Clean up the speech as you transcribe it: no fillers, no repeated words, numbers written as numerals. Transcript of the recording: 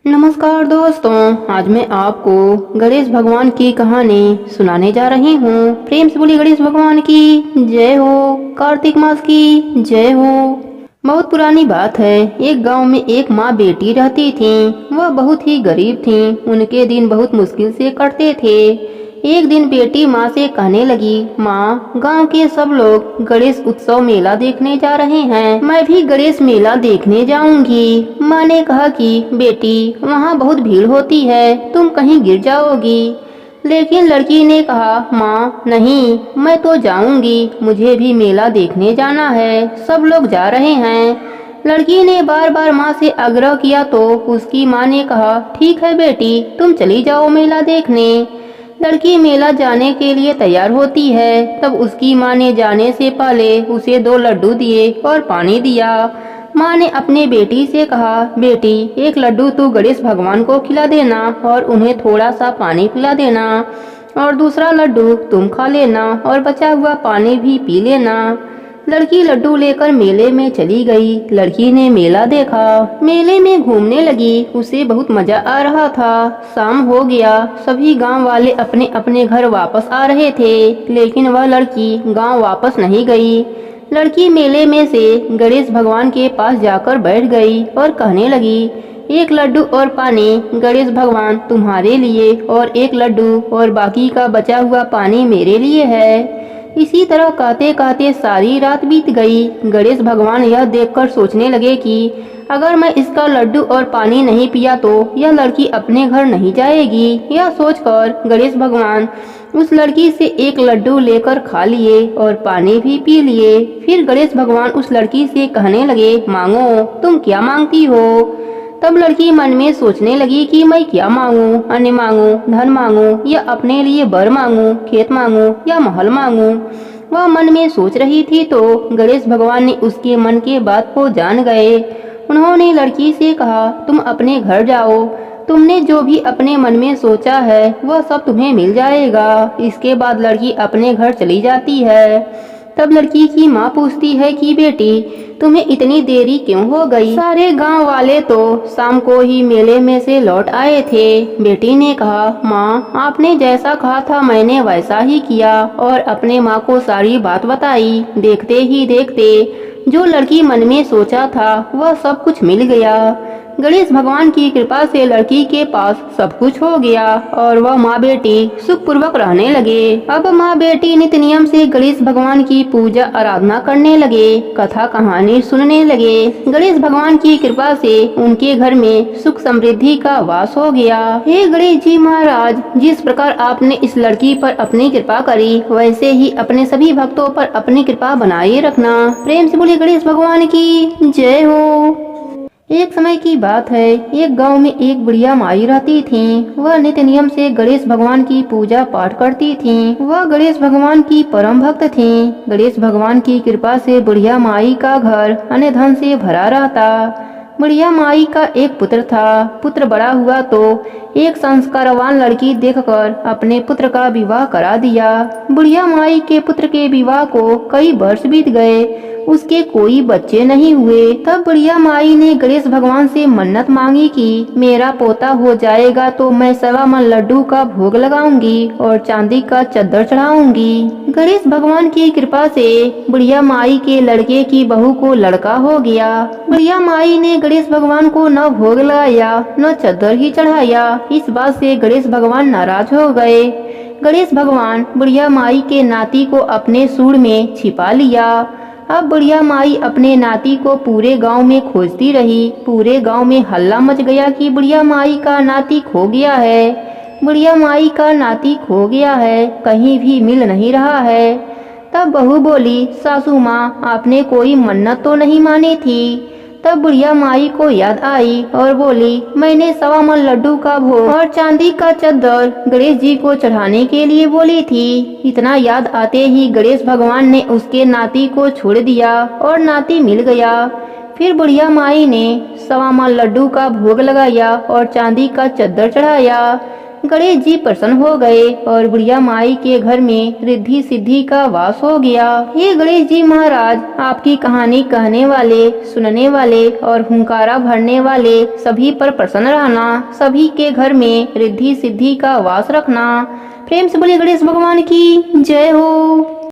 नमस्कार दोस्तों, आज मैं आपको गणेश भगवान की कहानी सुनाने जा रही हूँ। प्रेम से बोलिए गणेश भगवान की जय हो। कार्तिक मास की जय हो। बहुत पुरानी बात है। एक गांव में एक माँ बेटी रहती थी। वह बहुत ही गरीब थी। उनके दिन बहुत मुश्किल से कटते थे। एक दिन बेटी माँ से कहने लगी, माँ, गांव के सब लोग गणेश उत्सव मेला देखने जा रहे हैं, मैं भी गणेश मेला देखने जाऊंगी। माँ ने कहा कि बेटी, वहाँ बहुत भीड़ होती है, तुम कहीं गिर जाओगी। लेकिन लड़की ने कहा, माँ नहीं, मैं तो जाऊंगी, मुझे भी मेला देखने जाना है, सब लोग जा रहे हैं। लड़की ने बार बार माँ से आग्रह किया तो उसकी माँ ने कहा, ठीक है बेटी, तुम चली जाओ मेला देखने। लड़की मेला जाने के लिए तैयार होती है। तब उसकी माँ ने जाने से पहले उसे 2 लड्डू दिए और पानी दिया। माँ ने अपने बेटी से कहा, बेटी, एक लड्डू तू गणेश भगवान को खिला देना और उन्हें थोड़ा सा पानी पिला देना, और दूसरा लड्डू तुम खा लेना और बचा हुआ पानी भी पी लेना। लड़की लड्डू लेकर मेले में चली गई। लड़की ने मेला देखा, मेले में घूमने लगी। उसे बहुत मजा आ रहा था। शाम हो गया। सभी गांव वाले अपने अपने घर वापस आ रहे थे, लेकिन वह लड़की गांव वापस नहीं गई। लड़की मेले में से गणेश भगवान के पास जाकर बैठ गई और कहने लगी, एक लड्डू और पानी गणेश भगवान तुम्हारे लिए, और एक लड्डू और बाकी का बचा हुआ पानी मेरे लिए है। इसी तरह कहते कहते सारी रात बीत गई। गणेश भगवान यह देखकर सोचने लगे कि अगर मैं इसका लड्डू और पानी नहीं पिया तो यह लड़की अपने घर नहीं जाएगी। यह सोचकर गणेश भगवान उस लड़की से एक लड्डू लेकर खा लिए और पानी भी पी लिए। फिर गणेश भगवान उस लड़की से कहने लगे, मांगो, तुम क्या मांगती हो। तब लड़की मन में सोचने लगी कि मैं क्या मांगू, अन्न मांगू, धन मांगू, या अपने लिए बर मांगू, खेत मांगू या महल मांगू। वह मन में सोच रही थी तो गणेश भगवान ने उसके मन के बात को जान गए। उन्होंने लड़की से कहा, तुम अपने घर जाओ, तुमने जो भी अपने मन में सोचा है वह सब तुम्हें मिल जाएगा। इसके बाद लड़की अपने घर चली जाती है। तब लड़की की माँ पूछती है कि बेटी, तुम्हें इतनी देरी क्यों हो गई। सारे गांव वाले तो शाम को ही मेले में से लौट आए थे। बेटी ने कहा, माँ, आपने जैसा कहा था मैंने वैसा ही किया और अपने माँ को सारी बात बताई। देखते ही देखते जो लड़की मन में सोचा था वह सब कुछ मिल गया। गणेश भगवान की कृपा से लड़की के पास सब कुछ हो गया और वह माँ बेटी सुखपूर्वक रहने लगे। अब माँ बेटी नित्य नियम से गणेश भगवान की पूजा आराधना करने लगे, कथा कहानी सुनने लगे। गणेश भगवान की कृपा से उनके घर में सुख समृद्धि का वास हो गया। हे गणेश जी महाराज, जिस प्रकार आपने इस लड़की पर अपनी कृपा करी, वैसे ही अपने सभी भक्तों पर अपनी कृपा बनाए रखना। प्रेम से बोलिए गणेश भगवान की जय हो। एक समय की बात है। एक गांव में एक बुढ़िया माई रहती थी। वह नित्य नियम से गणेश भगवान की पूजा पाठ करती थी। वह गणेश भगवान की परम भक्त थी। गणेश भगवान की कृपा से बुढ़िया माई का घर अन्य धन से भरा रहता। बुढ़िया माई का एक पुत्र था। पुत्र बड़ा हुआ तो एक संस्कारवान लड़की देखकर अपने पुत्र का विवाह करा दिया। बुढ़िया माई के पुत्र के विवाह को कई वर्ष बीत गए, उसके कोई बच्चे नहीं हुए। तब बुढ़िया माई ने गणेश भगवान से मन्नत मांगी कि मेरा पोता हो जाएगा तो मैं 1.25 मन लड्डू का भोग लगाऊंगी और चांदी का चद्दर चढ़ाऊंगी। गणेश भगवान की कृपा से बुढ़िया माई के लड़के की बहू को लड़का हो गया। बुढ़िया माई ने गणेश भगवान को न भोग लगाया न चद्दर ही चढ़ाया। इस बात से गणेश भगवान नाराज हो गए। गणेश भगवान बुढ़िया माई के नाती को अपने सूंड में छिपा लिया। अब बुढ़िया माई अपने नाती को पूरे गांव में खोजती रही। पूरे गांव में हल्ला मच गया कि बुढ़िया माई का नाती खो गया है। बुढ़िया माई का नाती खो गया है, कहीं भी मिल नहीं रहा है। तब बहू बोली, सासू माँ, आपने कोई मन्नत तो नहीं मानी थी। तब बुढ़िया माई को याद आई और बोली, मैंने 1.25 मन लड्डू का भोग और चांदी का चद्दर गणेश जी को चढ़ाने के लिए बोली थी। इतना याद आते ही गणेश भगवान ने उसके नाती को छोड़ दिया और नाती मिल गया। फिर बुढ़िया माई ने 1.25 मन लड्डू का भोग लगाया और चांदी का चद्दर चढ़ाया। गणेश जी प्रसन्न हो गए और बुढ़िया माई के घर में रिद्धि सिद्धि का वास हो गया। हे गणेश जी महाराज, आपकी कहानी कहने वाले, सुनने वाले और हुंकारा भरने वाले सभी पर प्रसन्न रहना, सभी के घर में रिद्धि सिद्धि का वास रखना। प्रेम से बोलिए गणेश भगवान की जय हो।